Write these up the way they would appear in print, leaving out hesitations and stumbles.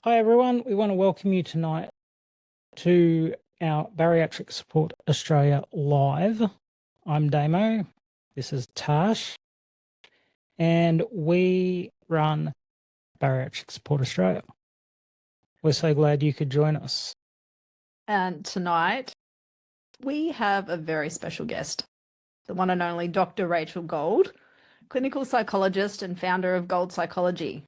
Hi everyone, we want to welcome you tonight to our Bariatric Support Australia live. I'm Damo, this is Tash, and we run Bariatric Support Australia. We're so glad you could join us. And tonight we have a very special guest, the one and only Dr. Rachel Gold, clinical psychologist and founder of Gold Psychology.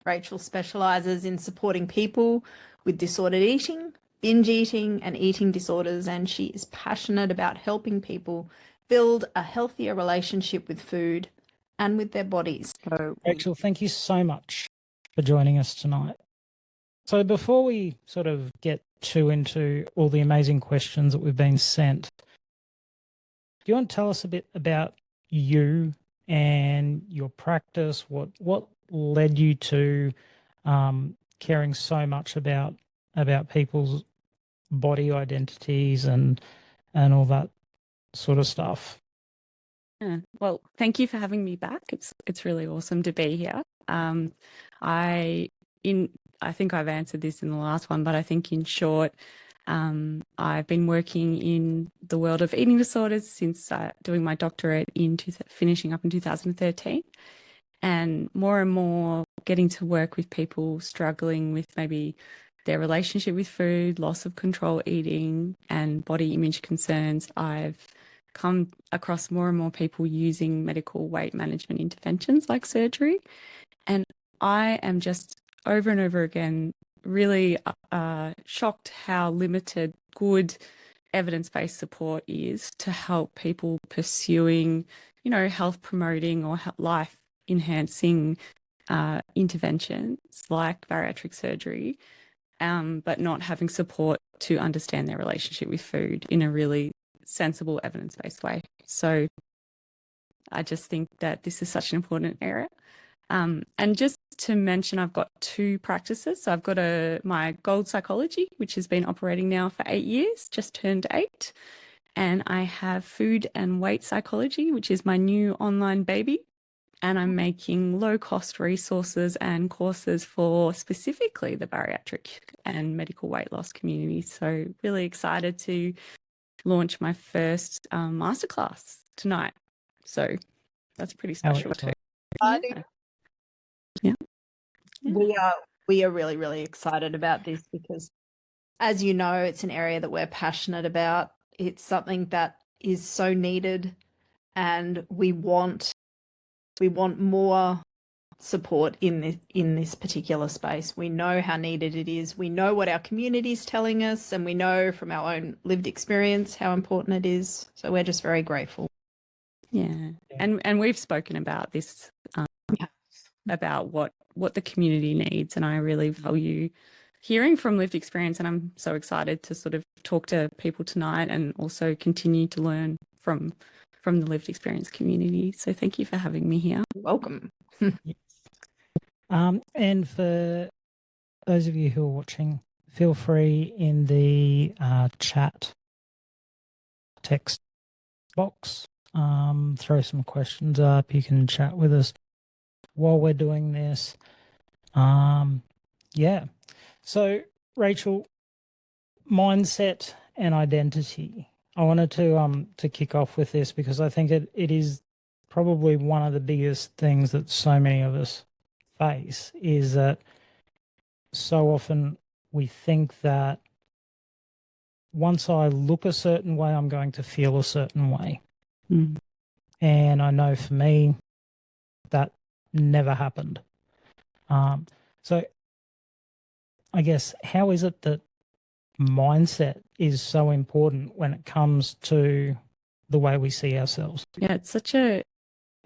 Rachel specializes in supporting people with disordered eating, binge eating, and eating disorders, and she is passionate about helping people build a healthier relationship with food and with their bodies. So, Rachel, thank you so much for joining us tonight. So before we sort of get too into all the amazing questions that we've been sent, do you want to tell us a bit about you and your practice? What led you to caring so much about people's body identities and all that sort of stuff? Yeah. Well, thank you for having me back. It's really awesome to be here. I think I've answered this in the last one, but I think in short, I've been working in the world of eating disorders since doing my doctorate finishing up in 2013, and more getting to work with people struggling with maybe their relationship with food, loss of control eating, and body image concerns. I've come across more and more people using medical weight management interventions like surgery. And I am just over and over again really shocked how limited good evidence-based support is to help people pursuing, health promoting or life enhancing interventions like bariatric surgery, but not having support to understand their relationship with food in a really sensible evidence-based way. So I just think that this is such an important area. And just to mention, I've got two practices. So I've got my Gold Psychology, which has been operating now for 8 years, just turned 8. And I have Food and Weight Psychology, which is my new online baby. And I'm making low-cost resources and courses for specifically the bariatric and medical weight loss community. So really excited to launch my first masterclass tonight. So that's pretty special too. Yeah. We are really, really excited about this because, as you know, it's an area that we're passionate about. It's something that is so needed, and we want more support in this particular space. We know how needed it is. We know what our community is telling us, and we know from our own lived experience how important it is. So we're just very grateful. Yeah. And we've spoken about this, about what the community needs, and I really value hearing from lived experience, and I'm so excited to sort of talk to people tonight and also continue to learn from the lived experience community. So thank you for having me here. You're welcome. And for those of you who are watching, feel free in the chat text box, throw some questions up. You can chat with us while we're doing this. Yeah. So, Rachel, mindset and identity. I wanted to kick off with this because I think it is probably one of the biggest things that so many of us face, is that so often we think that once I look a certain way, I'm going to feel a certain way. Mm. And I know for me, that never happened. So I guess, how is it that mindset is so important when it comes to the way we see ourselves? Yeah, it's such a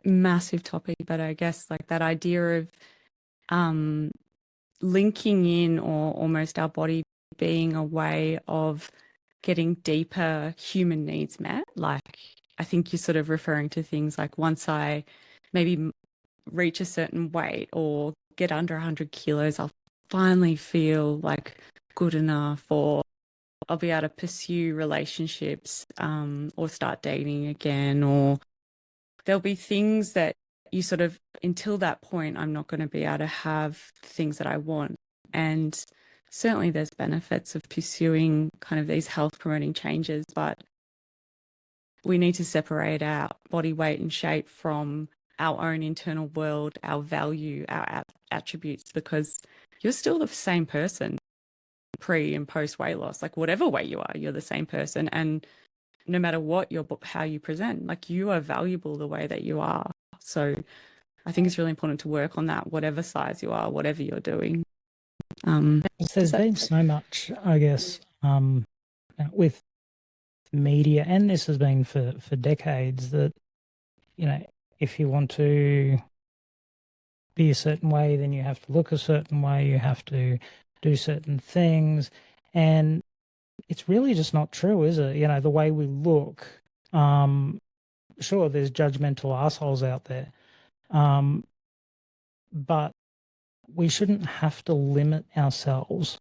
massive topic, but I guess like that idea of linking in, or almost our body being a way of getting deeper human needs met. Like, I think you're sort of referring to things like, once I maybe reach a certain weight or get under 100 kilos, I'll finally feel like good enough, or I'll be able to pursue relationships, or start dating again, or there'll be things that you sort of, until that point, I'm not going to be able to have things that I want. And certainly there's benefits of pursuing kind of these health promoting changes, but we need to separate our body weight and shape from our own internal world, our value, our attributes, because you're still the same person pre and post weight loss. Like whatever weight you are, you're the same person. And no matter what how you present, like you are valuable the way that you are. So I think it's really important to work on that, whatever size you are, whatever you're doing. There's been so much, I guess, with media, and this has been for decades, that, you know, if you want to be a certain way, then you have to look a certain way, you have to do certain things. And it's really just not true, is it? You know, the way we look, sure, there's judgmental assholes out there, but we shouldn't have to limit ourselves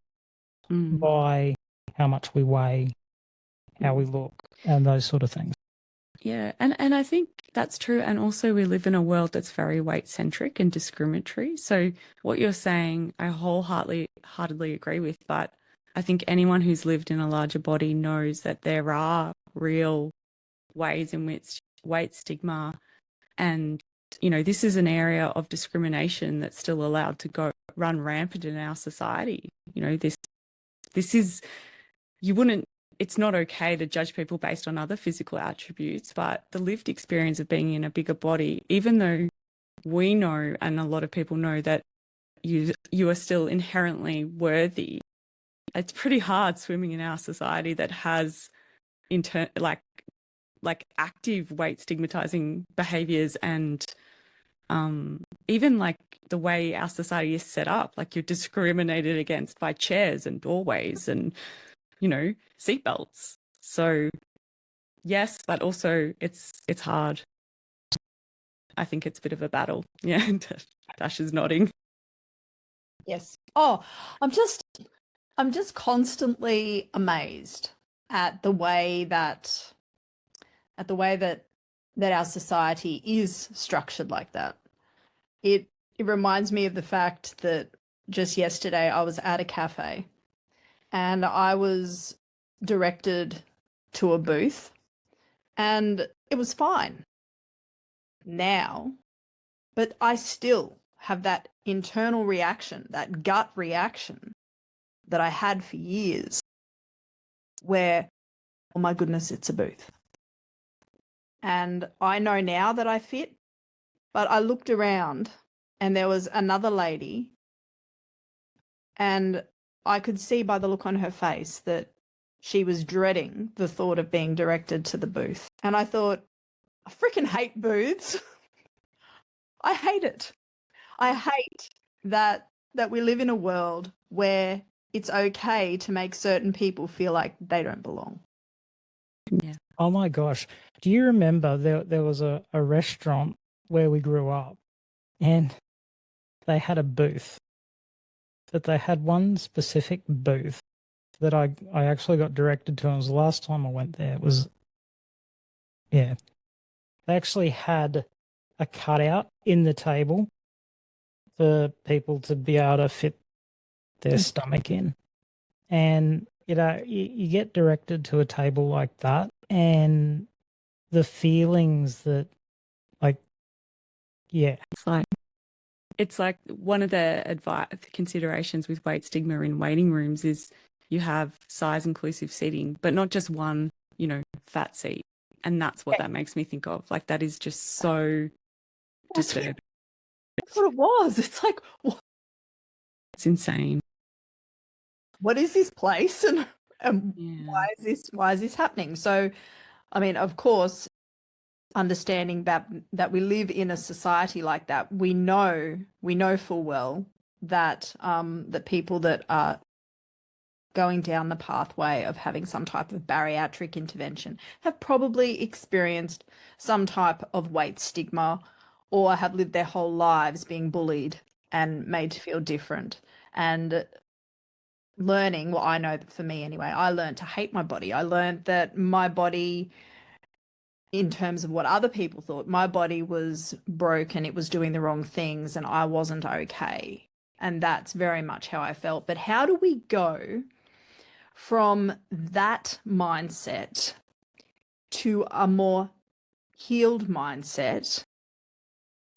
by how much we weigh, how we look, and those sort of things. Yeah, and I think that's true. And also we live in a world that's very weight-centric and discriminatory. So what you're saying, I wholeheartedly agree with, but I think anyone who's lived in a larger body knows that there are real ways in which weight stigma and, you know, this is an area of discrimination that's still allowed to run rampant in our society. You know, this is, it's not okay to judge people based on other physical attributes, but the lived experience of being in a bigger body, even though we know, and a lot of people know, that you are still inherently worthy, it's pretty hard swimming in our society that has like active weight stigmatizing behaviors, and even like the way our society is set up, like you're discriminated against by chairs and doorways and, you know, seatbelts. So yes, but also it's hard. I think it's a bit of a battle. Yeah, Tash is nodding. Yes. Oh, I'm just constantly amazed at the way that our society is structured like that. It reminds me of the fact that just yesterday I was at a cafe and I was directed to a booth and it was fine now, but I still have that internal reaction, that gut reaction that I had for years where, oh my goodness, it's a booth. And I know now that I fit, but I looked around and there was another lady and I could see by the look on her face that she was dreading the thought of being directed to the booth. And I thought, I freaking hate booths. I hate it. I hate that we live in a world where it's okay to make certain people feel like they don't belong. Yeah. Oh my gosh. Do you remember there was a restaurant where we grew up and they had a booth, that they had one specific booth that I actually got directed to, and it was the last time I went there. It was, yeah. They actually had a cutout in the table for people to be able to fit their stomach in. And, you know, you get directed to a table like that, and the feelings that, like, yeah. It's like one of the considerations with weight stigma in waiting rooms is you have size inclusive seating, but not just one, you know, fat seat. And that's what that makes me think of. Like, that is just so disturbing. That's what it was. It's like, what? It's insane. What is this place? And Yeah. why is this happening? So, I mean, of course, understanding that we live in a society like that, we know full well that that people that are going down the pathway of having some type of bariatric intervention have probably experienced some type of weight stigma or have lived their whole lives being bullied and made to feel different. And learning, well, I know that for me anyway, I learned to hate my body. I learned that my body, in terms of what other people thought, my body was broke and it was doing the wrong things and I wasn't okay. And that's very much how I felt. But how do we go from that mindset to a more healed mindset,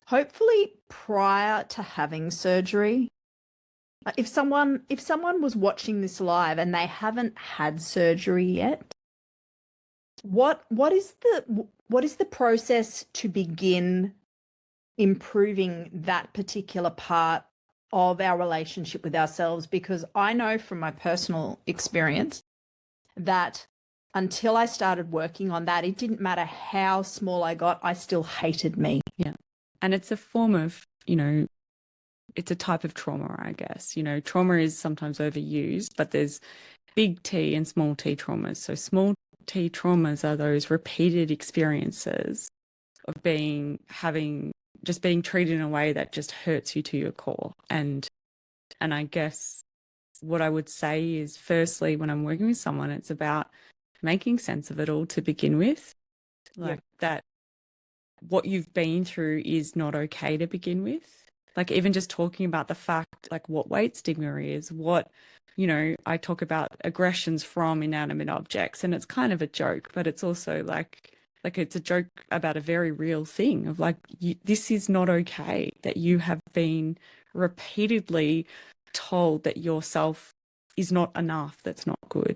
hopefully prior to having surgery? If someone was watching this live and they haven't had surgery yet, what is the process to begin improving that particular part of our relationship with ourselves? Because I know from my personal experience that until I started working on that, it didn't matter how small I got, I still hated me. Yeah. And it's a form of, it's a type of trauma, I guess. Trauma is sometimes overused, but there's big T and small t traumas. So small t traumas are those repeated experiences of just being treated in a way that just hurts you to your core. And I guess what I would say is, firstly, when I'm working with someone, it's about making sense of it all to begin with. Like that what you've been through is not okay to begin with. Like even just talking about the fact, like what weight stigma is, I talk about aggressions from inanimate objects, and it's kind of a joke, but it's also like it's a joke about a very real thing of like, this is not okay, that you have been repeatedly told that yourself is not enough, that's not good.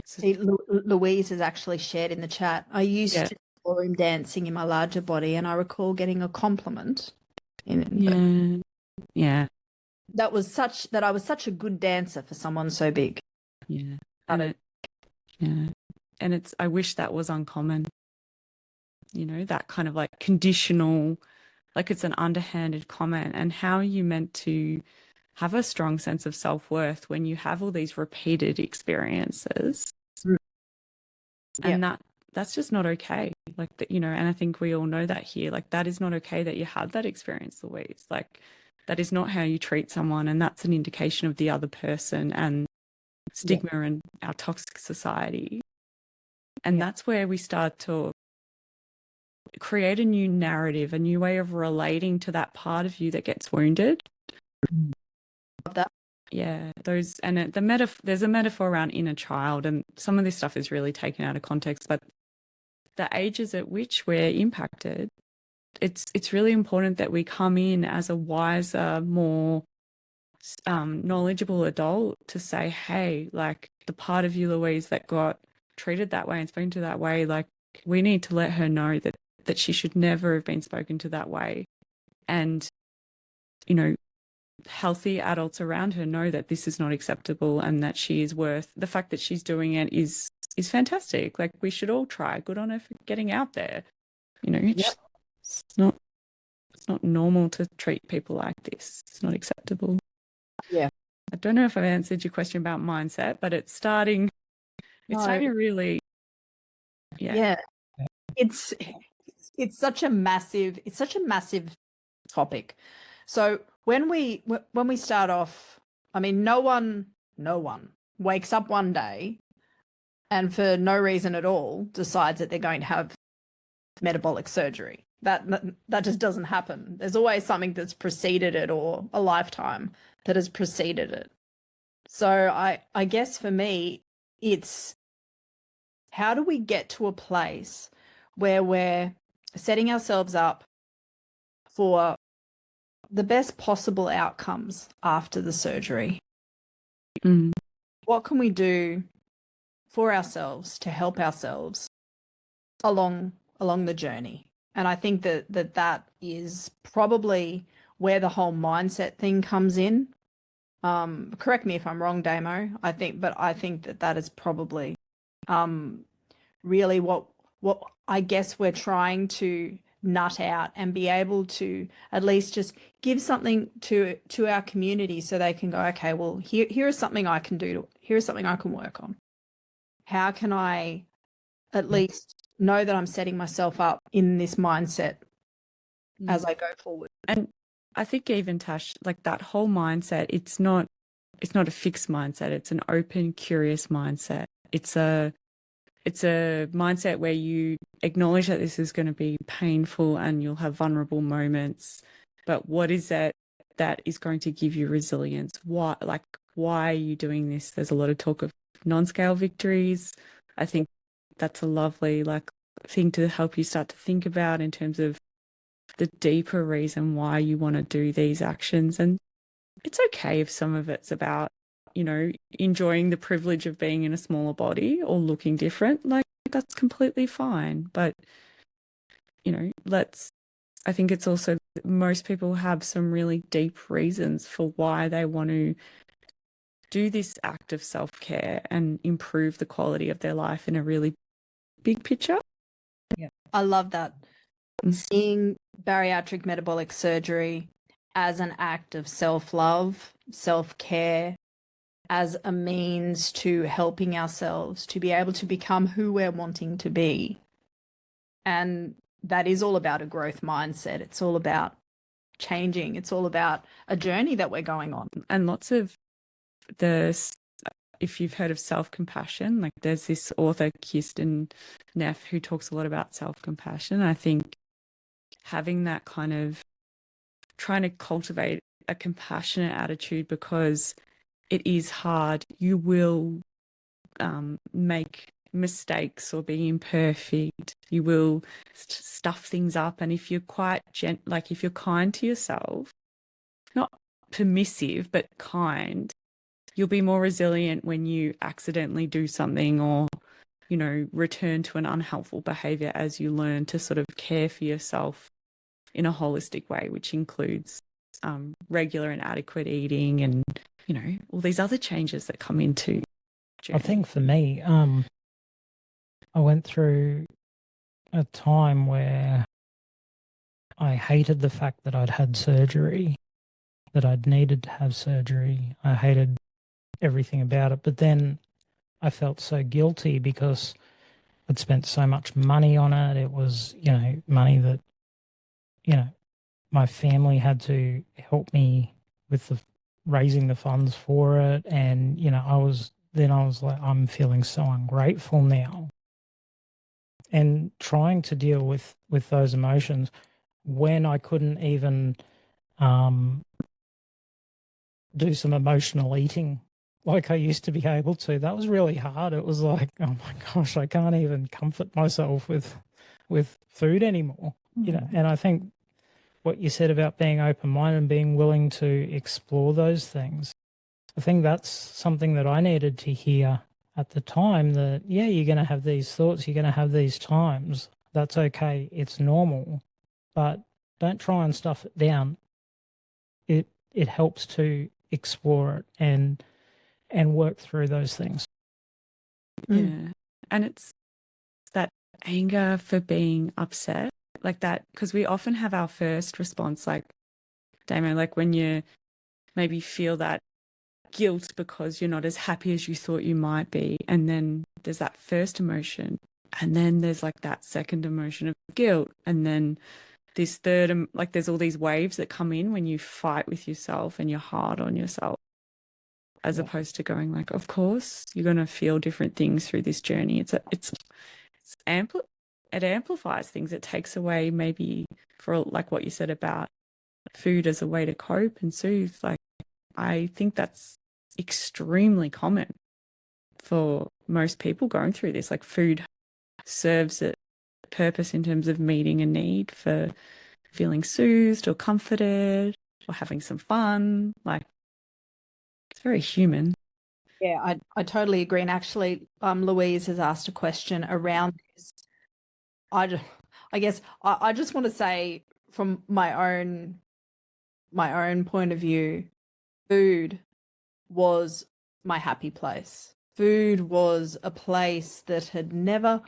See, Louise has actually shared in the chat, I used to ballroom dancing in my larger body, and I recall getting a compliment. Yeah. That I was such a good dancer for someone so big. Yeah. And I wish that was uncommon. That kind of like conditional, like it's an underhanded comment. And how are you meant to have a strong sense of self-worth when you have all these repeated experiences? And that's just not okay. Like that, and I think we all know that here. Like that is not okay that you had that experience, Louise. Like that is not how you treat someone, and that's an indication of the other person and stigma in our toxic society. And that's where we start to create a new narrative, a new way of relating to that part of you that gets wounded. Love that. Yeah, there's a metaphor around inner child, and some of this stuff is really taken out of context, but the ages at which we're impacted, it's really important that we come in as a wiser, more knowledgeable adult to say, hey, like the part of you, Louise, that got treated that way and spoken to that way, like we need to let her know that she should never have been spoken to that way. And, healthy adults around her know that this is not acceptable, and that she is worth, the fact that she's doing it is fantastic. Like we should all try. Good on her for getting out there. It's not normal to treat people like this. It's not acceptable. Yeah. I don't know if I've answered your question about mindset, but it's starting to really, It's such a massive topic. So when we start off, I mean, no one wakes up one day and for no reason at all decides that they're going to have metabolic surgery. That just doesn't happen. There's always something that's preceded it, or a lifetime that has preceded it. So I guess for me, it's how do we get to a place where we're setting ourselves up for the best possible outcomes after the surgery? What can we do for ourselves to help ourselves along the journey? And I think that is probably where the whole mindset thing comes in. Correct me if I'm wrong, Damo. I think that is probably really what I guess we're trying to nut out and be able to at least just give something to our community so they can go, okay, well, here is something I can do. Here is something I can work on. How can I at least know that I'm setting myself up in this mindset as I go forward? And I think even, Tash, like that whole mindset, it's not a fixed mindset. It's an open, curious mindset. It's a mindset where you acknowledge that this is going to be painful and you'll have vulnerable moments. But what is it that is going to give you resilience. Why are you doing this? There's a lot of talk of non-scale victories. I think that's a lovely thing to help you start to think about in terms of the deeper reason why you want to do these actions. And it's okay if some of it's about, enjoying the privilege of being in a smaller body or looking different. That's completely fine. But, I think it's also most people have some really deep reasons for why they want to do this act of self-care and improve the quality of their life in a really big picture. Yeah, I love that. Seeing bariatric metabolic surgery as an act of self-love, self-care, as a means to helping ourselves to be able to become who we're wanting to be. And that is all about a growth mindset. It's all about changing. It's all about a journey that we're going on. And lots of if you've heard of self-compassion, there's this author, Kirsten Neff, who talks a lot about self-compassion. I think having that kind of trying to cultivate a compassionate attitude, because it is hard. You will make mistakes or be imperfect. You will stuff things up. And if you're quite if you're kind to yourself, not permissive, but kind, you'll be more resilient when you accidentally do something or, return to an unhelpful behavior as you learn to sort of care for yourself in a holistic way, which includes regular and adequate eating and, all these other changes that come into journey. I think for me, I went through a time where I hated the fact that I'd had surgery, that I'd needed to have surgery. I hated everything about it. But then I felt so guilty because I'd spent so much money on it. It was, money that, my family had to help me with raising the funds for it. And, I was like, I'm feeling so ungrateful now. And trying to deal with those emotions when I couldn't even do some emotional eating like I used to be able to. That was really hard. It was like, oh my gosh, I can't even comfort myself with food anymore. And I think what you said about being open-minded and being willing to explore those things, I think that's something that I needed to hear at the time, that, yeah, you're going to have these thoughts, you're going to have these times. That's okay. It's normal. But don't try and stuff it down. It helps to explore it and work through those things. Yeah. And it's that anger for being upset, like that, because we often have our first response, like, Damo, when you maybe feel that guilt because you're not as happy as you thought you might be. And then there's that first emotion. And then there's that second emotion of guilt. And then this third, there's all these waves that come in when you fight with yourself and you're hard on yourself, as opposed to going of course, you're going to feel different things through this journey. It amplifies things. It takes away maybe for what you said about food as a way to cope and soothe. I think that's extremely common for most people going through this. Food serves a purpose in terms of meeting a need for feeling soothed or comforted or having some fun. It's very human. Yeah, I totally agree. And actually, Louise has asked a question around this. I guess I just want to say, from my own point of view, food was my happy place. Food was a place that had never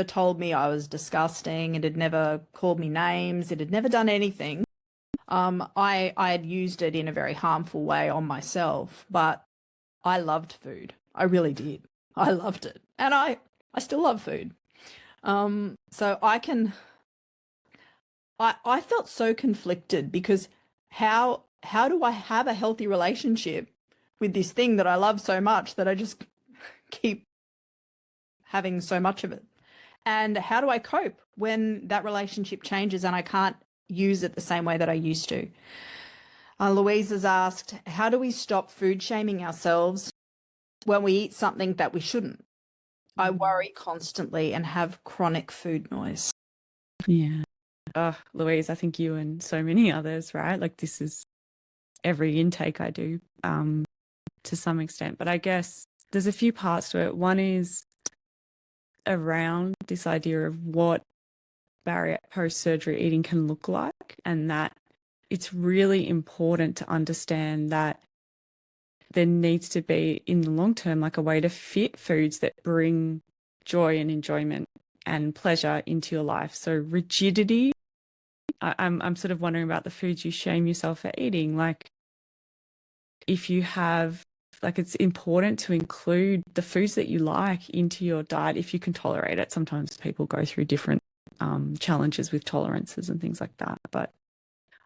told me I was disgusting. It had never called me names. It had never done anything. I had used it in a very harmful way on myself, but I loved food. I really did. I loved it. And I still love food. So I felt so conflicted, because how do I have a healthy relationship with this thing that I love so much that I just keep having so much of it? And how do I cope when that relationship changes and I can't use it the same way that I used to? Louise has asked, how do we stop food shaming ourselves when we eat something that we shouldn't? I worry constantly and have chronic food noise. Yeah. Oh, Louise, I think you and so many others, right? Like this is every intake I do to some extent. But I guess there's a few parts to it. One is around this idea of what post-surgery eating can look like, and that it's really important to understand that there needs to be, in the long term, like a way to fit foods that bring joy and enjoyment and pleasure into your life. So rigidity, I'm sort of wondering about the foods you shame yourself for eating. Like if you have, like it's important to include the foods that you like into your diet if you can tolerate it. Sometimes people go through different challenges with tolerances and things like that. But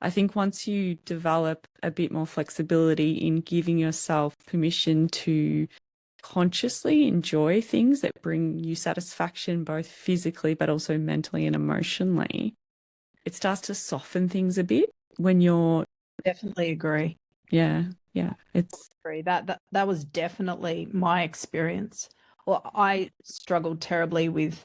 I think once you develop a bit more flexibility in giving yourself permission to consciously enjoy things that bring you satisfaction, both physically, but also mentally and emotionally, it starts to soften things a bit when you're. Definitely agree. Yeah. It's. Agree. That was definitely my experience. Well, I struggled terribly with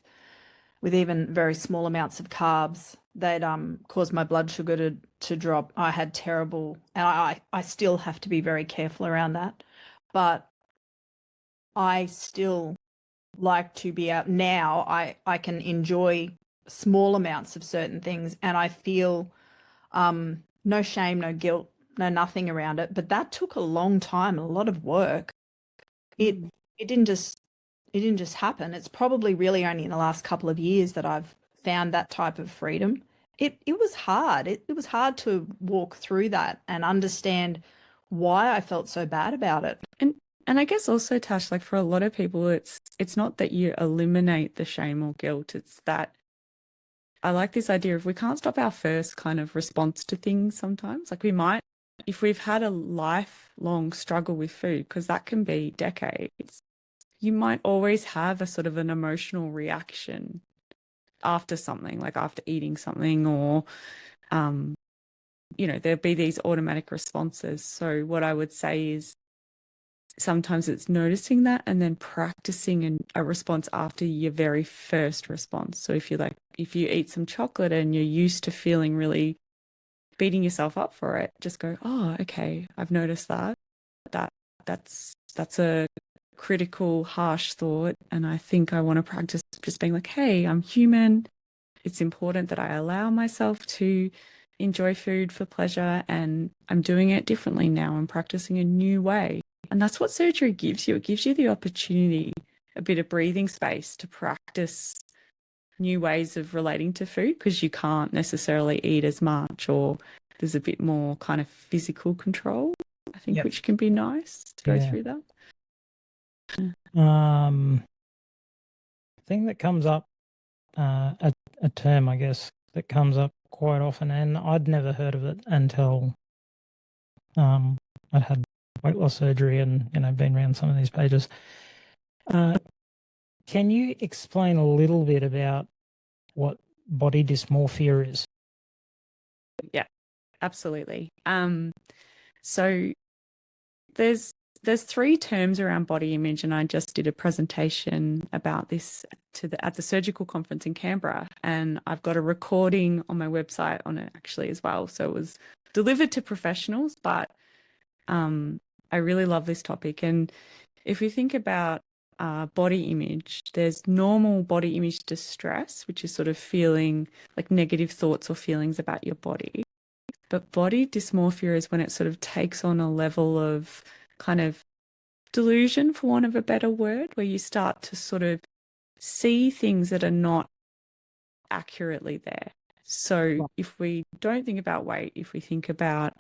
even very small amounts of carbs. They'd caused my blood sugar to drop. I had terrible, and I still have to be very careful around that. But I still like to be out now. I can enjoy small amounts of certain things, and I feel no shame, no guilt, no nothing around it. But that took a long time, a lot of work. It didn't just happen. It's probably really only in the last couple of years that I've found that type of freedom. It was hard. It was hard to walk through that and understand why I felt so bad about it. And I guess also, Tash, like for a lot of people, it's not that you eliminate the shame or guilt. It's that I like this idea of we can't stop our first kind of response to things sometimes. Like we might, if we've had a lifelong struggle with food, because that can be decades, you might always have a sort of an emotional reaction after something, like after eating something, or, there'll be these automatic responses. So what I would say is sometimes it's noticing that and then practicing a response after your very first response. So if you eat some chocolate and you're used to feeling really beating yourself up for it, just go, oh, okay, I've noticed that's a critical, harsh thought. And I think I want to practice just being like, hey, I'm human. It's important that I allow myself to enjoy food for pleasure, and I'm doing it differently now. I'm practicing a new way. And that's what surgery gives you. It gives you the opportunity, a bit of breathing space to practice new ways of relating to food, because you can't necessarily eat as much, or there's a bit more kind of physical control, I think, Yep. which can be nice to go through that. Thing that comes up, a term, I guess, that comes up quite often, and I'd never heard of it until I'd had weight loss surgery and been around some of these pages. Can you explain a little bit about what body dysmorphia is? Yeah, absolutely. So there's three terms around body image, and I just did a presentation about this at the surgical conference in Canberra, and I've got a recording on my website on it actually as well. So it was delivered to professionals, but I really love this topic. And if we think about body image, there's normal body image distress, which is sort of feeling like negative thoughts or feelings about your body. But body dysmorphia is when it sort of takes on a level of kind of delusion, for want of a better word, where you start to sort of see things that are not accurately there. So if we don't think about weight, if we think about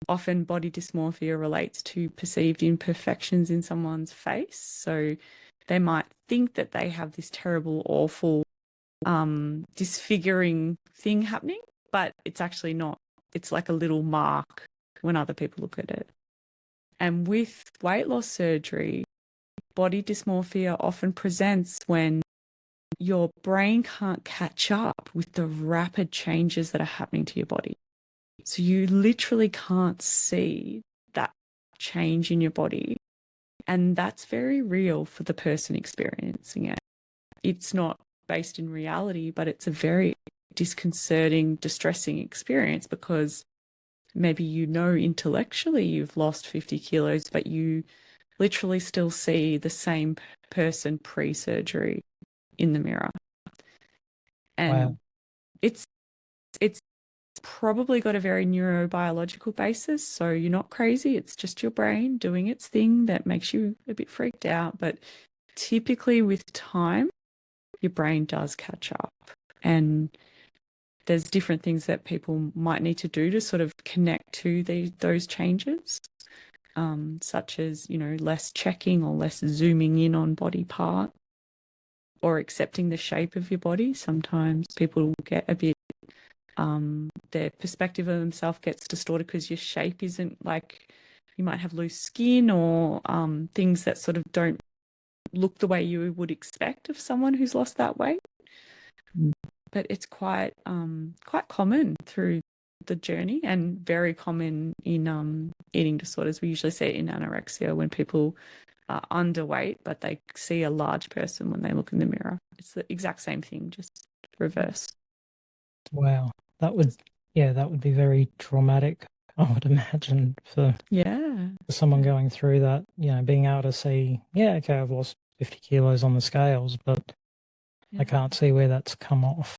often body dysmorphia relates to perceived imperfections in someone's face. So they might think that they have this terrible, awful, disfiguring thing happening, but it's actually not. It's like a little mark when other people look at it. And with weight loss surgery, body dysmorphia often presents when your brain can't catch up with the rapid changes that are happening to your body. So you literally can't see that change in your body. And that's very real for the person experiencing it. It's not based in reality, but it's a very disconcerting, distressing experience, because maybe you know intellectually you've lost 50 kilos, but you literally still see the same person pre-surgery in the mirror. And Wow. it's probably got a very neurobiological basis. So you're not crazy. It's just your brain doing its thing that makes you a bit freaked out. But typically with time, your brain does catch up. And there's different things that people might need to do to sort of connect to those changes, such as, less checking or less zooming in on body part, or accepting the shape of your body. Sometimes people will get a bit, their perspective of themselves gets distorted because your shape isn't like, you might have loose skin or things that sort of don't look the way you would expect of someone who's lost that weight. But it's quite common through the journey, and very common in eating disorders. We usually see it in anorexia when people are underweight, but they see a large person when they look in the mirror. It's the exact same thing, just reverse. Wow. That would be very traumatic, I would imagine, for someone going through that, being able to see, okay, I've lost 50 kilos on the scales, but I can't see where that's come off.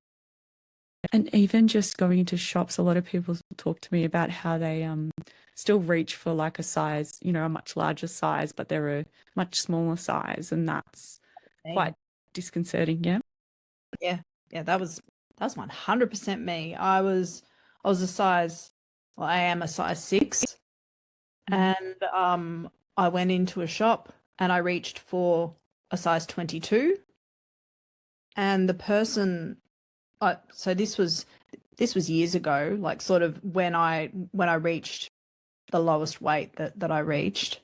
And even just going into shops, a lot of people talk to me about how they still reach for like a size, a much larger size, but they're a much smaller size, and that's quite disconcerting. Yeah, that was 100% me. I was a size, well, I am a size 6, and I went into a shop and I reached for a size 22, and the person, so this was years ago, like sort of when I reached the lowest weight that I reached,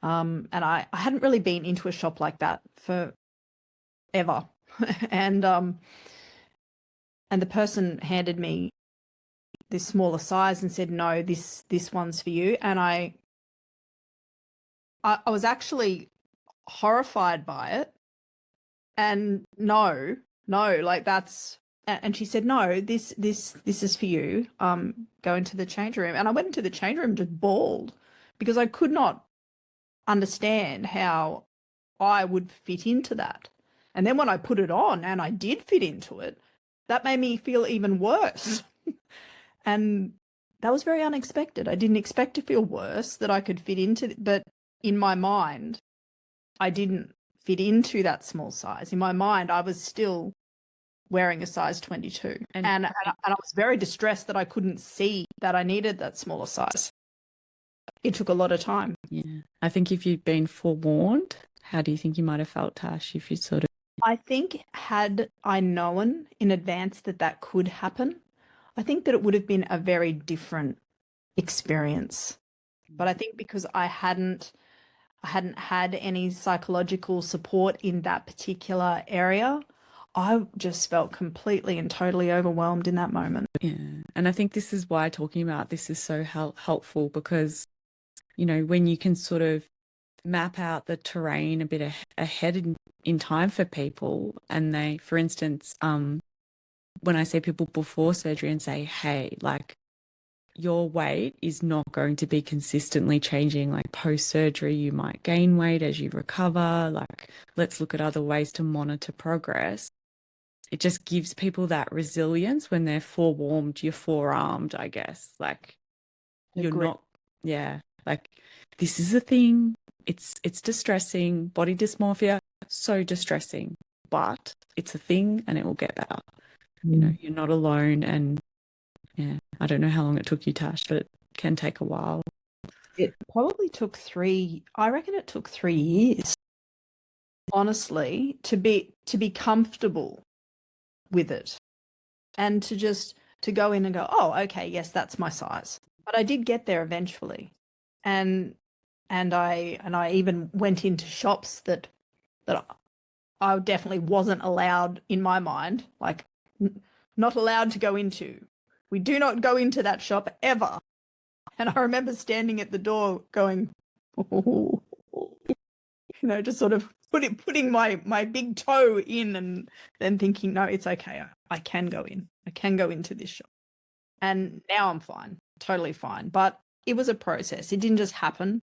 and I hadn't really been into a shop like that for ever, and the person handed me this smaller size and said, "No, this one's for you." And I was actually horrified by it, and no, like that's. And she said, "No, this is for you. Go into the change room." And I went into the change room, just bawled, because I could not understand how I would fit into that. And then when I put it on and I did fit into it, that made me feel even worse. And that was very unexpected. I didn't expect to feel worse, that I could fit into, but in my mind, I didn't fit into that small size. In my mind, I was still wearing a size 22. And I was very distressed that I couldn't see that I needed that smaller size. It took a lot of time. Yeah. I think if you'd been forewarned, how do you think you might have felt, Tash, if you sort of... I think had I known in advance that could happen, I think that it would have been a very different experience. But I think because I hadn't had any psychological support in that particular area, I just felt completely and totally overwhelmed in that moment. Yeah. And I think this is why talking about this is so helpful, because, when you can sort of map out the terrain a bit ahead in time for people, and they, for instance, when I see people before surgery and say, hey, like, your weight is not going to be consistently changing, like post-surgery, you might gain weight as you recover, like, let's look at other ways to monitor progress. It just gives people that resilience when they're forewarned, you're forearmed, I guess. Like, you're not, like, this is a thing. It's distressing. Body dysmorphia, so distressing, but it's a thing and it will get better. You're not alone. And I don't know how long it took you, Tash, but it can take a while. It probably took 3, I reckon it took 3 years, honestly, to be comfortable with it, and to go in and go, oh, okay, yes, that's my size. But I did get there eventually. And I even went into shops that I definitely wasn't allowed, in my mind, like not allowed to go into. We do not go into that shop ever. And I remember standing at the door going, oh, just sort of putting my big toe in and then thinking, no, it's okay. I can go in. I can go into this shop. And now I'm fine, totally fine. But it was a process. It didn't just happen.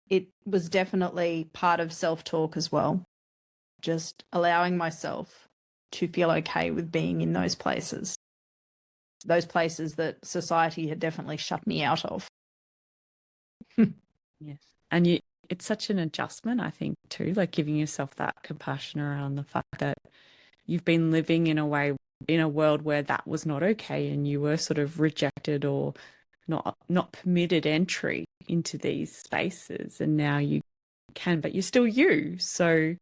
It was definitely part of self-talk as well. Just allowing myself to feel okay with being in those places that society had definitely shut me out of. Yes. And it's such an adjustment, I think, too, like giving yourself that compassion around the fact that you've been living in a world where that was not okay and you were sort of rejected or not permitted entry into these spaces, and now you can, but you're still you. So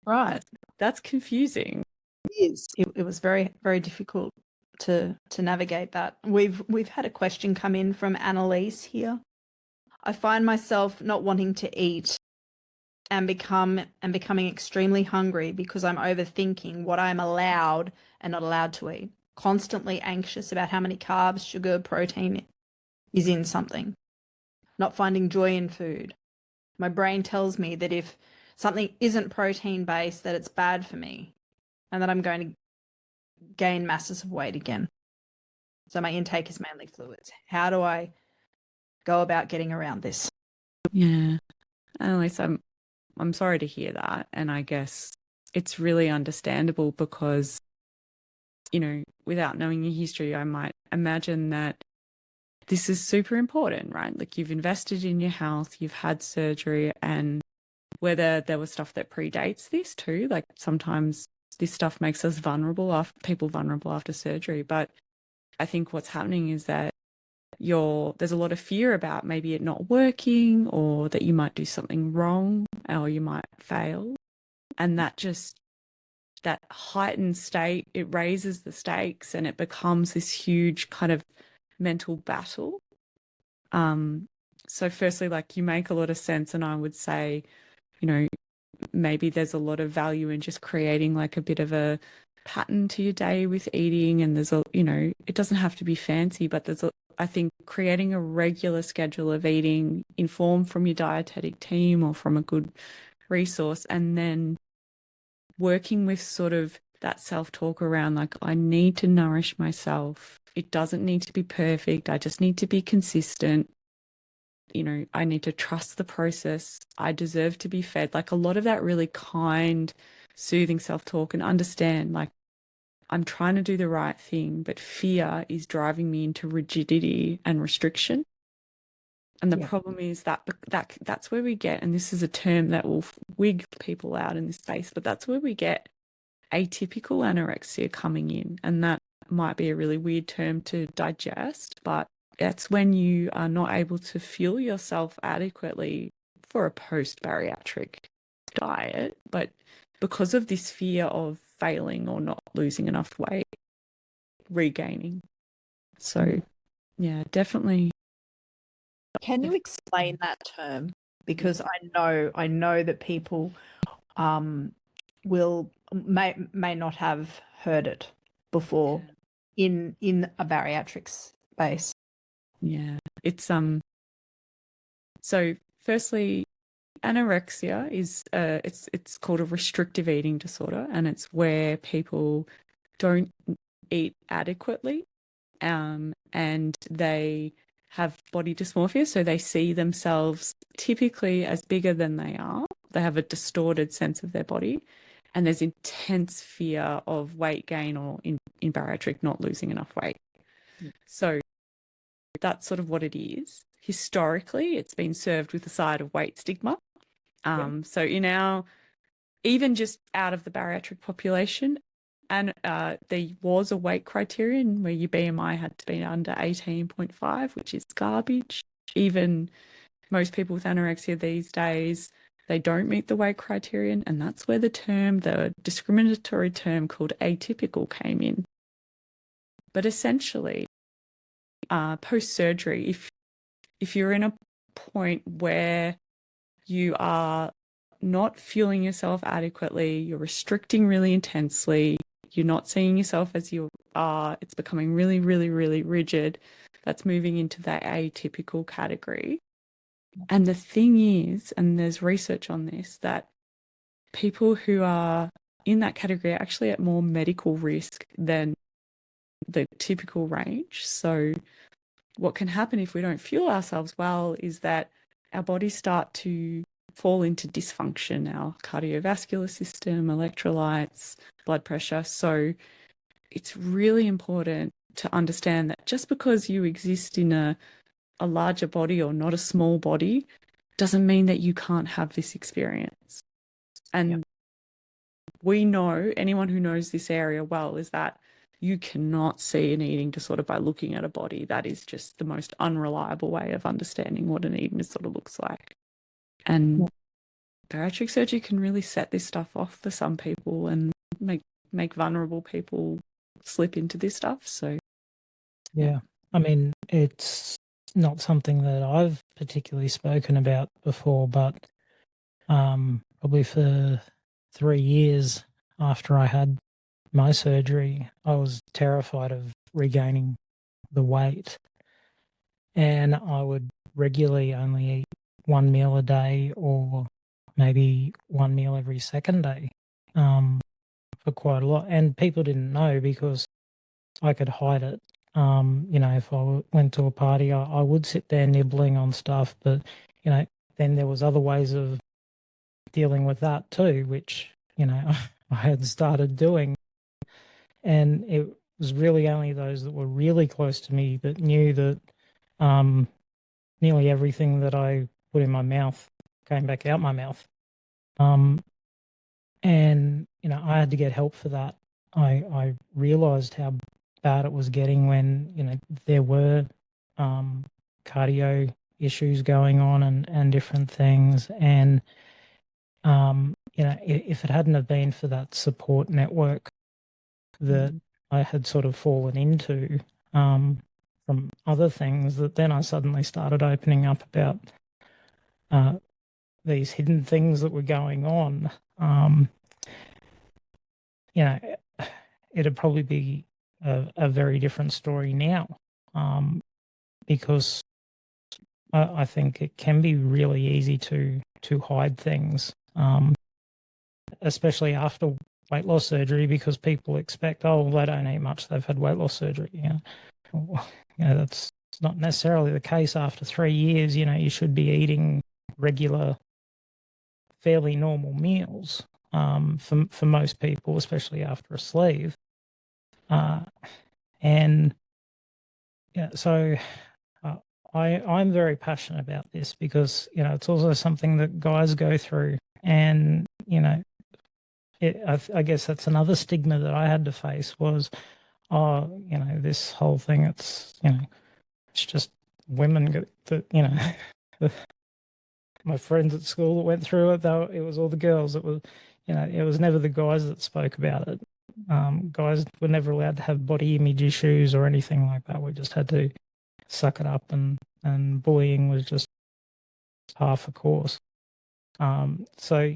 right, that's confusing. It is. It was very, very difficult to navigate that. We've had a question come in from Annalise here. I find myself not wanting to eat and becoming extremely hungry because I'm overthinking what I'm allowed and not allowed to eat. Constantly anxious about how many carbs, sugar, protein is in something. Not finding joy in food. My brain tells me that if something isn't protein-based, that it's bad for me and that I'm going to gain masses of weight again. So my intake is mainly fluids. How do I go about getting around this? Yeah. Annalise, I'm sorry to hear that. And I guess it's really understandable because, without knowing your history, I might imagine that this is super important, right? Like you've invested in your health, you've had surgery, and whether there was stuff that predates this too, like sometimes this stuff makes us people vulnerable after surgery. But I think what's happening is that there's a lot of fear about maybe it not working or that you might do something wrong or you might fail. And that heightened state, it raises the stakes and it becomes this huge kind of mental battle. So firstly, like you make a lot of sense, and I would say, maybe there's a lot of value in just creating like a bit of a pattern to your day with eating, and there's it doesn't have to be fancy, but I think creating a regular schedule of eating informed from your dietetic team or from a good resource, and then working with sort of that self-talk around like, I need to nourish myself. It doesn't need to be perfect. I just need to be consistent. I need to trust the process. I deserve to be fed. Like a lot of that really kind, soothing self-talk, and understand like I'm trying to do the right thing, but fear is driving me into rigidity and restriction. And the problem is that's where we get, and this is a term that will wig people out in this space, but that's where we get atypical anorexia coming in. And that might be a really weird term to digest, but that's when you are not able to fuel yourself adequately for a post-bariatric diet, but because of this fear of failing or not losing enough weight, regaining. So, yeah, definitely. Can you explain that term? Because I know that people may not have heard it before in a bariatric space. Yeah, it's so firstly, anorexia is it's called a restrictive eating disorder, and it's where people don't eat adequately, and they have body dysmorphia, so they see themselves typically as bigger than they are. They have a distorted sense of their body, and there's intense fear of weight gain or in bariatric not losing enough weight. So that's sort of what it is. Historically, it's been served with a side of weight stigma. So even just out of the bariatric population, and there was a weight criterion where your BMI had to be under 18.5, which is garbage. Even most people with anorexia these days, they don't meet the weight criterion, and that's where the discriminatory term called atypical came in. But essentially, post-surgery, if you're in a point where you are not fueling yourself adequately, you're restricting really intensely, you're not seeing yourself as you are. It's becoming really, really, really rigid. That's moving into that atypical category. And the thing is, and there's research on this, that people who are in that category are actually at more medical risk than the typical range. So what can happen if we don't fuel ourselves well is that our bodies start to fall into dysfunction, our cardiovascular system, electrolytes, blood pressure. So it's really important to understand that just because you exist in a larger body or not a small body doesn't mean that you can't have this experience. And we know, anyone who knows this area well, is that you cannot see an eating disorder by looking at a body. That is just the most unreliable way of understanding what an eating disorder looks like. And bariatric surgery can really set this stuff off for some people and make vulnerable people slip into this stuff. So yeah, I mean, it's not something that I've particularly spoken about before, but probably for 3 years after I had my surgery, I was terrified of regaining the weight, and I would regularly only eat one meal a day or maybe one meal every second day for quite a lot. And people didn't know because I could hide it. If I went to a party, I would sit there nibbling on stuff, but, then there was other ways of dealing with that too, which, I had started doing. And it was really only those that were really close to me that knew that nearly everything that I put in my mouth came back out my mouth. And, I had to get help for that. I realized how bad it was getting when, there were cardio issues going on and different things. And, if it hadn't have been for that support network that I had sort of fallen into from other things, that then I suddenly started opening up about these hidden things that were going on. It'd probably be a very different story now, because I think it can be really easy to hide things, especially after weight loss surgery, because people expect, oh, well, they don't eat much, they've had weight loss surgery. That's not necessarily the case. After 3 years, you should be eating regular, fairly normal meals for most people, especially after a sleeve. So I'm very passionate about this because, it's also something that guys go through. And, I guess that's another stigma that I had to face was, this whole thing, it's just women that, my friends at school that went through it, though, it was all the girls. It was never the guys that spoke about it. Guys were never allowed to have body image issues or anything like that. We just had to suck it up, and bullying was just half a course. So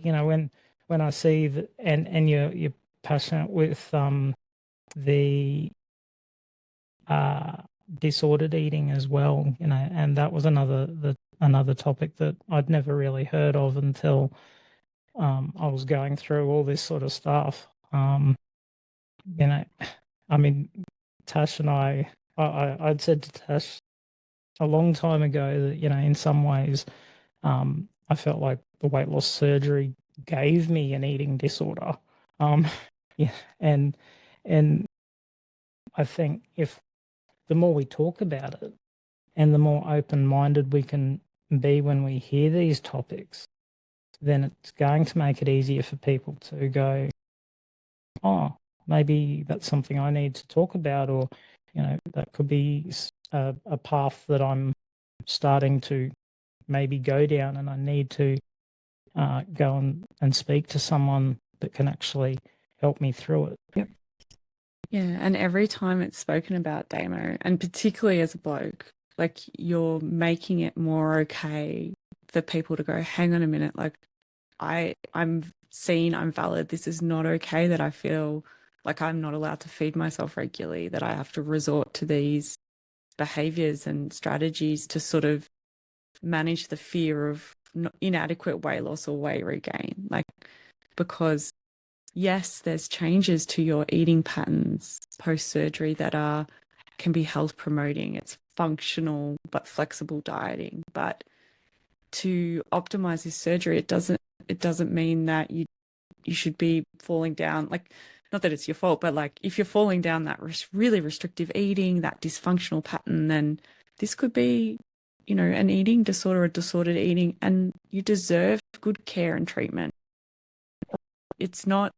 when I see that, and you're passionate with the disordered eating as well, and that was another topic that I'd never really heard of until I was going through all this sort of stuff. I mean, Tash and I'd said to Tash a long time ago that, in some ways, I felt like the weight loss surgery gave me an eating disorder. And I think if the more we talk about it and the more open-minded we can be when we hear these topics, then it's going to make it easier for people to go, oh, maybe that's something I need to talk about, or, that could be a path that I'm starting to maybe go down, and I need to go and speak to someone that can actually help me through it. Yep. Yeah, and every time it's spoken about, Damo, and particularly as a bloke, like, you're making it more okay for people to go, hang on a minute, like, I'm seen, I'm valid, this is not okay that I feel like I'm not allowed to feed myself regularly, that I have to resort to these behaviors and strategies to sort of manage the fear of inadequate weight loss or weight regain. Like, because yes, there's changes to your eating patterns post-surgery that can be health promoting. It's functional but flexible dieting. But to optimize this surgery, it doesn't mean that you should be falling down, like, not that it's your fault, but like if you're falling down that really restrictive eating, that dysfunctional pattern, then this could be, an eating disorder or disordered eating, and you deserve good care and treatment. It's not,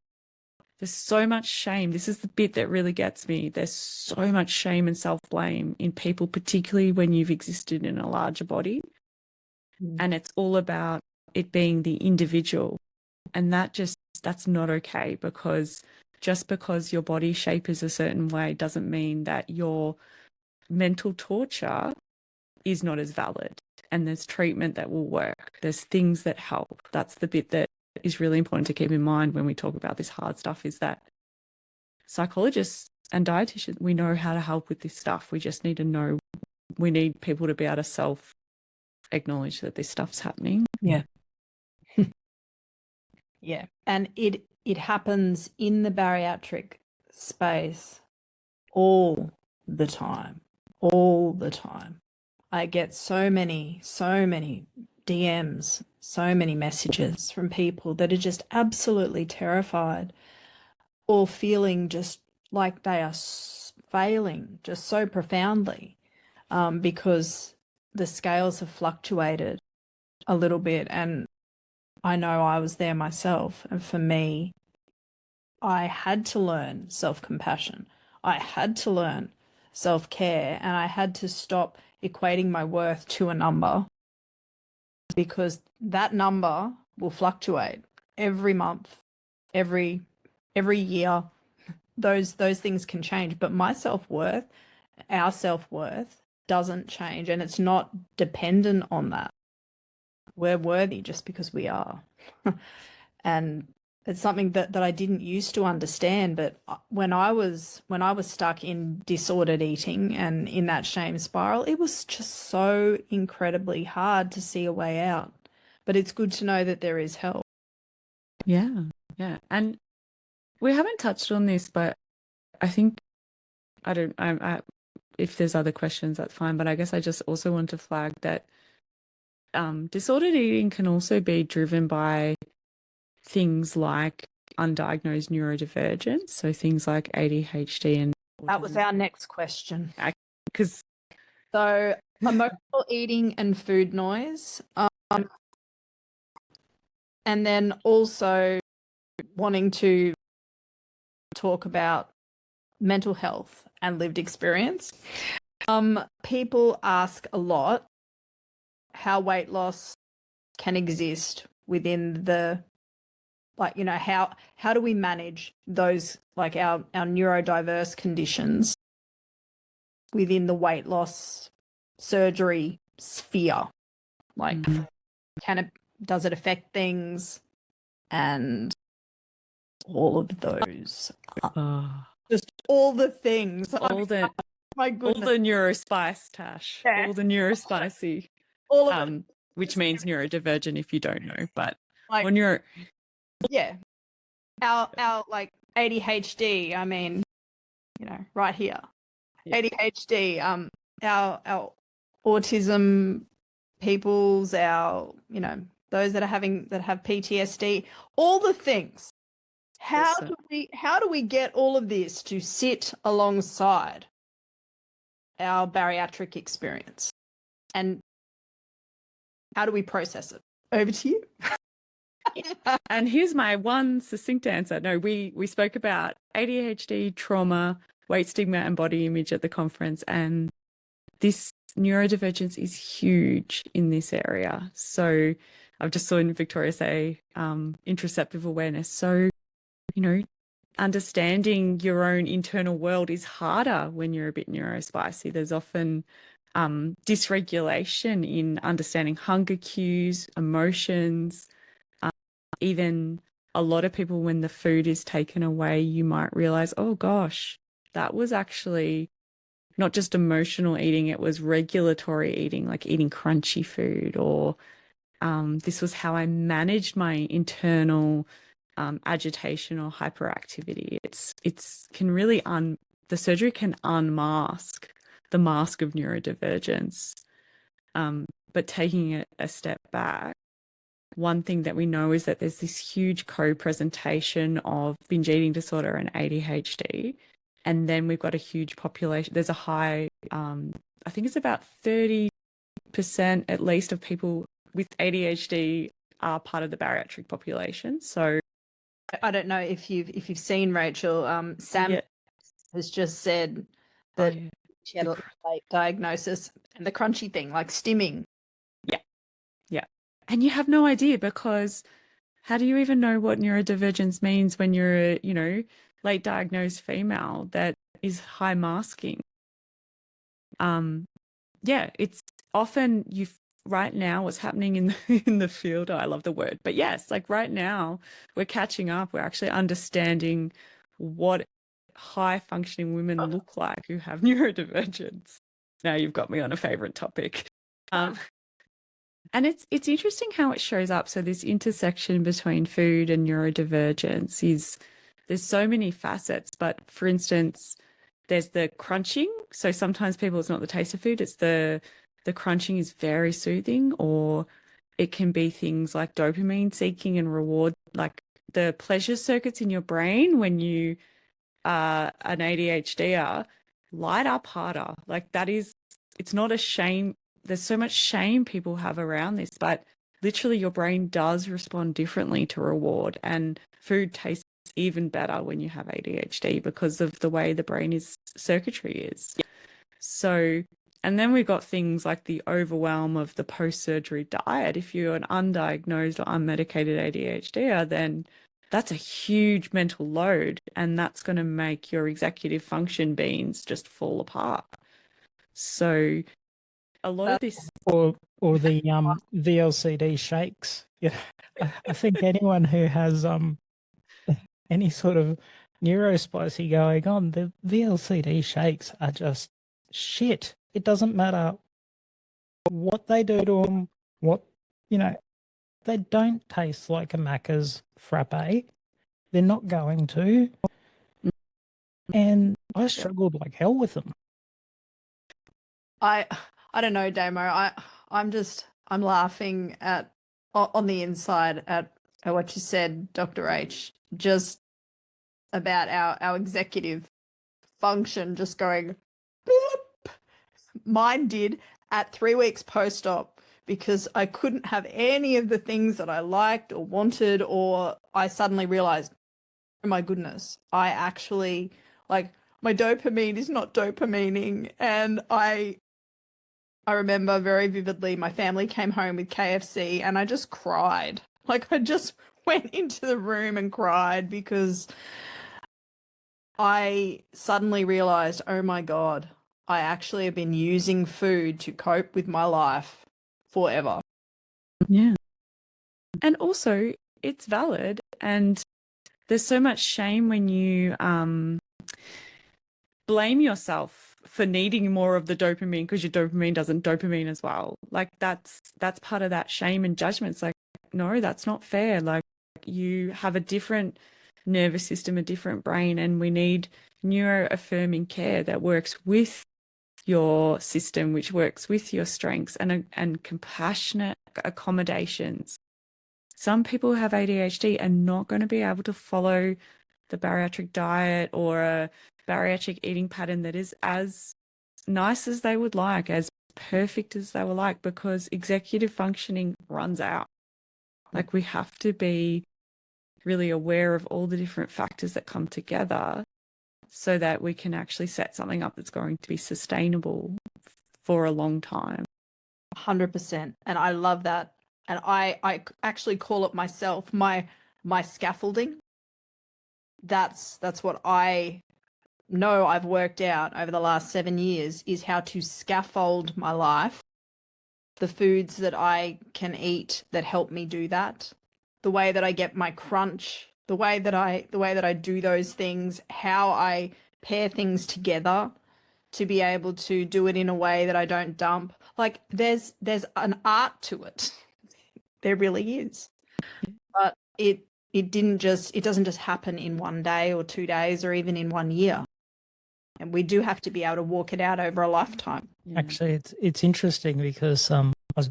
there's so much shame. This is the bit that really gets me. There's so much shame and self-blame in people, particularly when you've existed in a larger body. And it's all about it being the individual. And that's not okay, because just because your body shape is a certain way doesn't mean that your mental torture is not as valid. And there's treatment that will work. There's things that help. That's the bit that is really important to keep in mind when we talk about this hard stuff, is that psychologists and dietitians, we know how to help with this stuff. We just need to know, we need people to be able to self-acknowledge that this stuff's happening. Yeah. Yeah. And it happens in the bariatric space all the time. All the time. I get so many DMs, so many messages from people that are just absolutely terrified or feeling just like they are failing just so profoundly, because the scales have fluctuated a little bit. And I know I was there myself. And for me, I had to learn self-compassion. I had to learn self-care, and I had to stop equating my worth to a number, because that number will fluctuate every month, every year. Those things can change, but my self-worth, our self-worth doesn't change, and it's not dependent on that. We're worthy just because we are. And it's something that I didn't used to understand, but when I was stuck in disordered eating and in that shame spiral, it was just so incredibly hard to see a way out. But it's good to know that there is help. Yeah. And we haven't touched on this, but I think, if there's other questions, that's fine. But I guess I just also want to flag that disordered eating can also be driven by things like undiagnosed neurodivergence, so things like ADHD and autism. That was our next question. Because so emotional eating and food noise, and then also wanting to talk about mental health and lived experience. People ask a lot how weight loss can exist within the, like, how do we manage those, like our neurodiverse conditions within the weight loss surgery sphere? Like, does it affect things? And all of those. Just all the things. My goodness. All the neurospice, Tash. Yeah. All the neurospicy. All of it. Which means neurodivergent if you don't know, but like, or neuro. Yeah. Our like ADHD, I mean, right here. Yeah. ADHD, our autism peoples, our, those that have PTSD, all the things. How do we get all of this to sit alongside our bariatric experience? And how do we process it? Over to you. And here's my one succinct answer. No, we spoke about ADHD, trauma, weight stigma, and body image at the conference, and this neurodivergence is huge in this area. So I've just saw in Victoria say interoceptive awareness. So, understanding your own internal world is harder when you're a bit neurospicy. There's often dysregulation in understanding hunger cues, emotions, even a lot of people, when the food is taken away, you might realize, oh gosh, that was actually not just emotional eating, it was regulatory eating, like eating crunchy food, or this was how I managed my internal agitation or hyperactivity. It's can really the surgery can unmask the mask of neurodivergence. But taking it a step back, one thing that we know is that there's this huge co-presentation of binge eating disorder and ADHD. And then we've got a huge population. There's a high, I think it's about 30% at least of people with ADHD are part of the bariatric population. So I don't know if you've seen Rachel. Sam has just said that she had a late diagnosis, and the crunchy thing, like stimming. Yeah. And you have no idea, because how do you even know what neurodivergence means when you're a, late diagnosed female that is high masking? It's often right now what's happening in the field. I love the word, but yes, like right now we're catching up. We're actually understanding what high functioning women look like who have neurodivergence. Now you've got me on a favorite topic. And it's interesting how it shows up. So this intersection between food and neurodivergence there's so many facets, but for instance, there's the crunching. So sometimes it's not the taste of food, it's the crunching is very soothing, or it can be things like dopamine seeking and reward, like the pleasure circuits in your brain when you are an ADHDer light up harder. Like it's not a shame. There's so much shame people have around this, but literally your brain does respond differently to reward, and food tastes even better when you have ADHD because of the way the brain circuitry is. So, and then we've got things like the overwhelm of the post-surgery diet. If you're an undiagnosed or unmedicated ADHD, then that's a huge mental load, and that's going to make your executive function beans just fall apart. So a lot of this, or the VLCD shakes. Yeah, I think anyone who has any sort of neurospicy going on, the VLCD shakes are just shit. It doesn't matter what they do to them, they don't taste like a Macca's frappe. They're not going to. And I struggled like hell with them. I don't know, Damo. I'm laughing on the inside at what you said, Dr. H, just about our executive function just going bloop. Mine did at 3 weeks post-op, because I couldn't have any of the things that I liked or wanted, or I suddenly realized, oh my goodness, I actually, like, my dopamine is not dopamining. And I remember very vividly my family came home with KFC and I just cried. Like, I just went into the room and cried because I suddenly realized, oh my God, I actually have been using food to cope with my life forever. Yeah. And also, it's valid. And there's so much shame when you blame yourself for needing more of the dopamine because your dopamine doesn't dopamine as well. Like that's part of that shame and judgment. It's like, no, that's not fair. Like, you have a different nervous system, a different brain, and we need neuroaffirming care that works with your system, which works with your strengths, and compassionate accommodations. Some people who have ADHD are not going to be able to follow the bariatric diet or a bariatric eating pattern that is as nice as they would like, as perfect as they would like, because executive functioning runs out. Like, we have to be really aware of all the different factors that come together so that we can actually set something up that's going to be sustainable for a long time. 100%. And I love that. And I actually call it myself, my scaffolding. That's what I know I've worked out over the last 7 years, is how to scaffold my life. The foods that I can eat that help me do that. the way that I get my crunch, the way that I do those things, how I pair things together to be able to do it in a way that I don't dump. Like there's an art to it. There really is. But it doesn't just happen in one day or 2 days or even in 1 year. And we do have to be able to walk it out over a lifetime. Actually, it's interesting because I was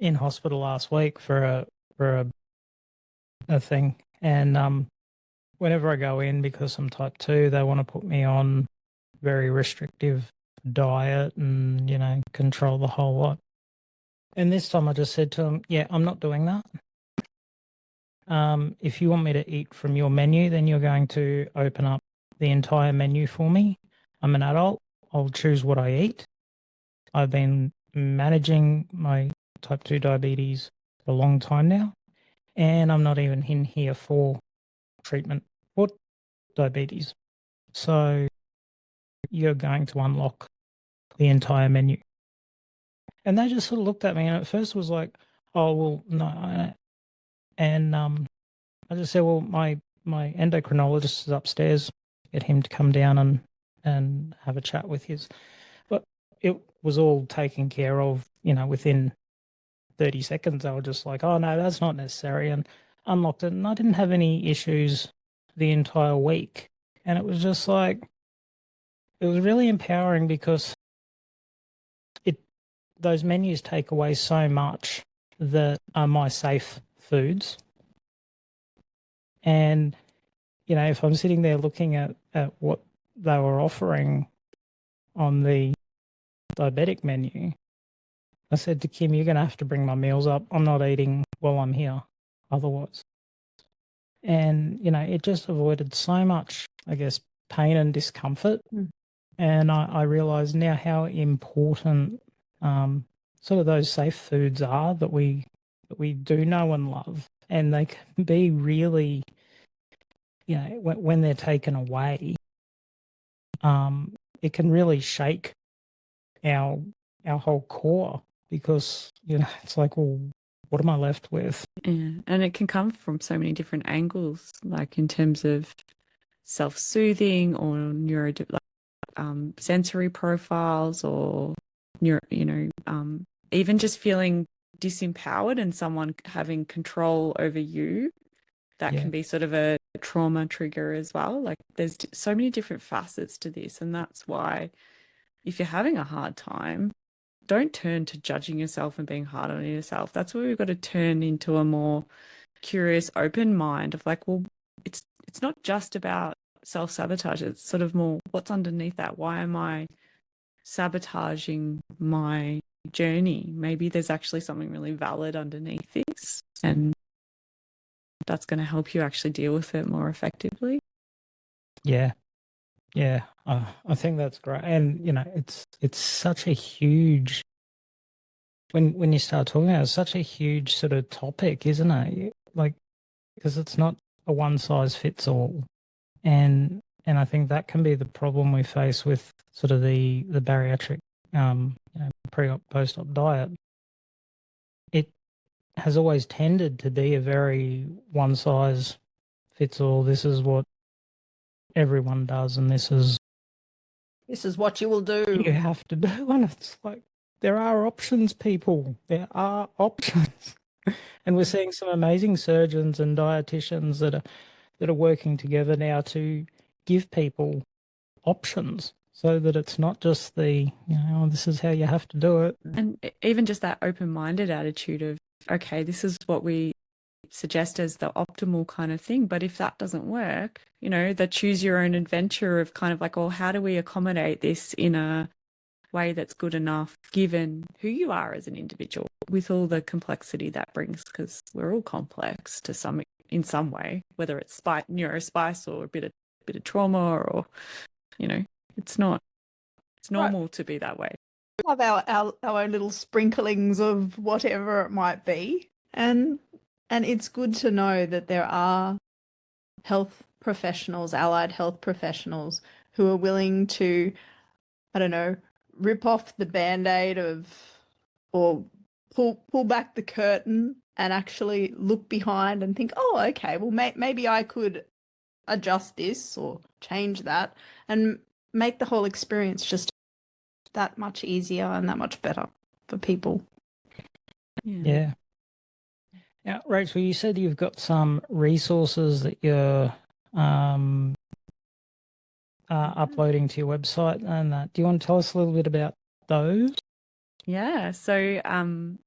in hospital last week for a thing, and whenever I go in, because I'm type 2, they want to put me on very restrictive diet and control the whole lot. And this time I just said to them, yeah, I'm not doing that. If you want me to eat from your menu, then you're going to open up the entire menu for me. I'm an adult. I'll choose what I eat. I've been managing my type 2 diabetes for a long time now, and I'm not even in here for treatment for diabetes. So you're going to unlock the entire menu. And they just sort of looked at me, and at first was like, oh, well, no. And I just said, well, my endocrinologist is upstairs. Get him to come down and have a chat with his. But it was all taken care of, within 30 seconds. They were just like, oh, no, that's not necessary, and unlocked it. And I didn't have any issues the entire week. And it was just like, it was really empowering because those menus take away so much that are my safe foods. And, if I'm sitting there looking at what they were offering on the diabetic menu, I said to Kim, you're going to have to bring my meals up. I'm not eating while I'm here otherwise. And, it just avoided so much, I guess, pain and discomfort. And I realize now how important sort of those safe foods are that we do know and love. And they can be really, when they're taken away, it can really shake our whole core, because it's like, well, what am I left with? Yeah, and it can come from so many different angles, like in terms of self-soothing or sensory profiles, or even just feeling disempowered and someone having control over you. That can be sort of a trauma trigger as well. Like there's so many different facets to this, and that's why if you're having a hard time, don't turn to judging yourself and being hard on yourself. That's where we've got to turn into a more curious, open mind of like, well, it's not just about self-sabotage. It's sort of more what's underneath that. Why am I sabotaging my journey? Maybe there's actually something really valid underneath this, and that's going to help you actually deal with it more effectively. Yeah. I think that's great. And, it's such a huge, when you start talking about it, it's such a huge sort of topic, isn't it? Like, because it's not a one size fits all. And I think that can be the problem we face with sort of the bariatric pre-op, post-op diet. It has always tended to be a very one size fits all. This is what everyone does, and this is what you will do. You have to do, and it's like, there are options, people. There are options. And we're seeing some amazing surgeons and dietitians that are working together now to give people options, so that it's not just the, this is how you have to do it. And even just that open-minded attitude of, okay, this is what we suggest as the optimal kind of thing. But if that doesn't work, the choose your own adventure of kind of like, oh, how do we accommodate this in a way that's good enough given who you are as an individual, with all the complexity that brings, because we're all complex in some way, whether it's neurospice or a bit of trauma, or it's normal to be that way. We have our own little sprinklings of whatever it might be, and it's good to know that there are health professionals, allied health professionals, who are willing to, I don't know, rip off the Band-Aid or pull back the curtain and actually look behind and think, oh, okay, well, maybe I could adjust this or change that and make the whole experience just that much easier and that much better for people. Yeah. Now, Rachel, you said you've got some resources that you're uploading to your website, and do you want to tell us a little bit about those? Yeah. So I'm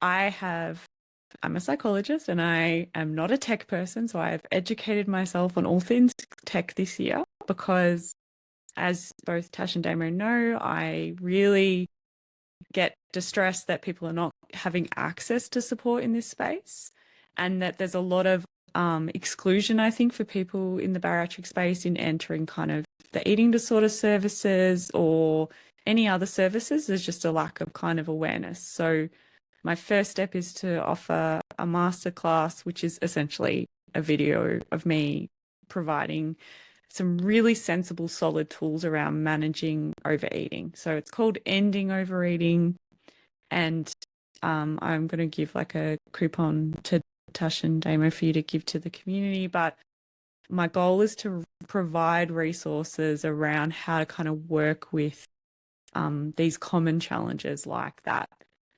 a psychologist and I am not a tech person. So I've educated myself on all things tech this year because, as both Tash and Damo know, I really get distressed that people are not having access to support in this space, and that there's a lot of exclusion, I think, for people in the bariatric space in entering kind of the eating disorder services or any other services. There's just a lack of kind of awareness. So my first step is to offer a masterclass, which is essentially a video of me providing some really sensible, solid tools around managing overeating. So it's called Ending Overeating. And I'm going to give like a coupon to Tash and Damo for you to give to the community. But my goal is to provide resources around how to kind of work with these common challenges like that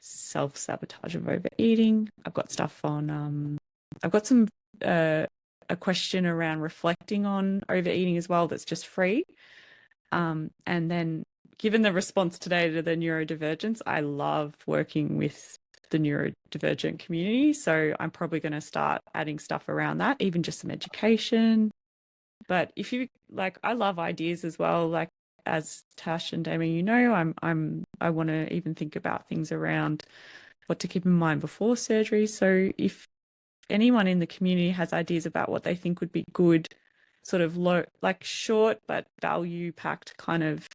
self-sabotage of overeating. I've got stuff on, I've got some a question around reflecting on overeating as well that's just free. And then given the response today to the neurodivergence, I love working with the neurodivergent community. So I'm probably going to start adding stuff around that, even just some education. But if you like, I love ideas as well. Like as Tash and Damo, you know, I want to even think about things around what to keep in mind before surgery. So if anyone in the community has ideas about what they think would be good, sort of low, like short but value-packed kind of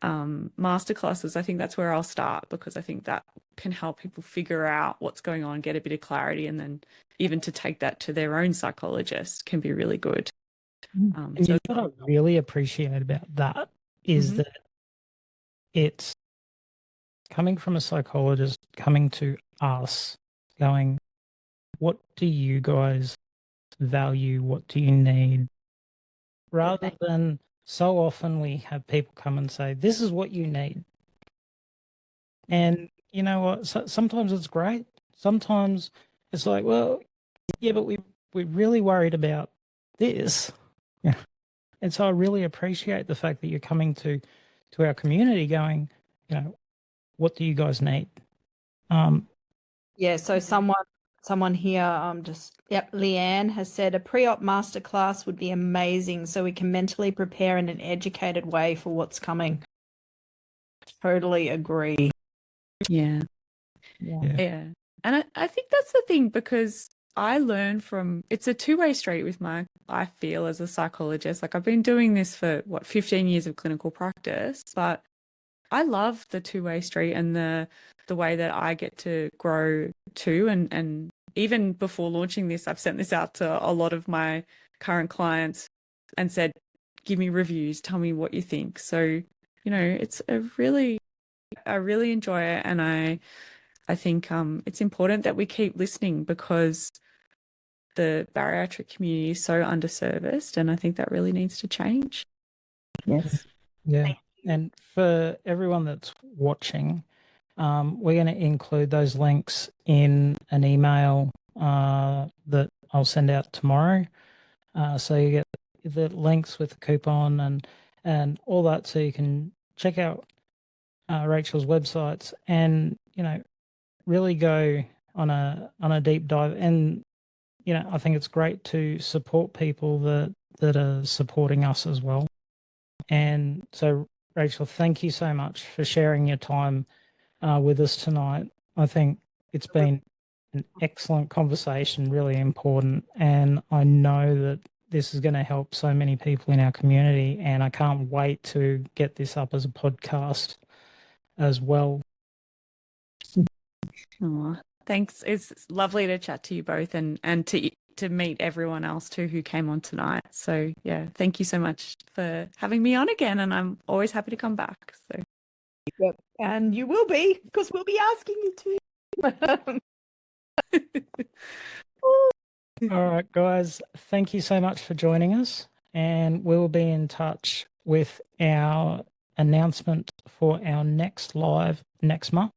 masterclasses, I think that's where I'll start, because I think that can help people figure out what's going on, get a bit of clarity, and then even to take that to their own psychologist can be really good. And so what I really appreciate about that is that it's coming from a psychologist, coming to us, going, what do you guys value? What do you need? Rather than so often we have people come and say, this is what you need. And you know what? Sometimes it's great. Sometimes it's like, well, yeah, but we're really worried about this. Yeah. And so I really appreciate the fact that you're coming to our community going, you know, what do you guys need? Yeah, so someone here Leanne has said a pre-op masterclass would be amazing so we can mentally prepare in an educated way for what's coming. Totally agree. Yeah. And I think that's the thing, because I learn from, it's a two-way street with I feel as a psychologist. Like I've been doing this for 15 years of clinical practice, but I love the two-way street and the way that I get to grow too. And even before launching this, I've sent this out to a lot of my current clients and said, give me reviews, tell me what you think. So, you know, I really enjoy it. And I think it's important that we keep listening, because the bariatric community is so underserviced, and I think that really needs to change. Yes. Yeah. And for everyone that's watching, we're going to include those links in an email that I'll send out tomorrow. So you get the links with the coupon and all that, so you can check out Rachel's websites and, you know, really go on a deep dive. And, you know, I think it's great to support people that are supporting us as well. And so, Rachel, thank you so much for sharing your time with us tonight. I think it's been an excellent conversation, really important, and I know that this is going to help so many people in our community, and I can't wait to get this up as a podcast as well. Oh, thanks. It's lovely to chat to you both, and to meet everyone else too who came on tonight. So yeah, thank you so much for having me on again, and I'm always happy to come back. So Yep. And you will be, because we'll be asking you to. All right, guys, thank you so much for joining us, and we'll be in touch with our announcement for our next live next month.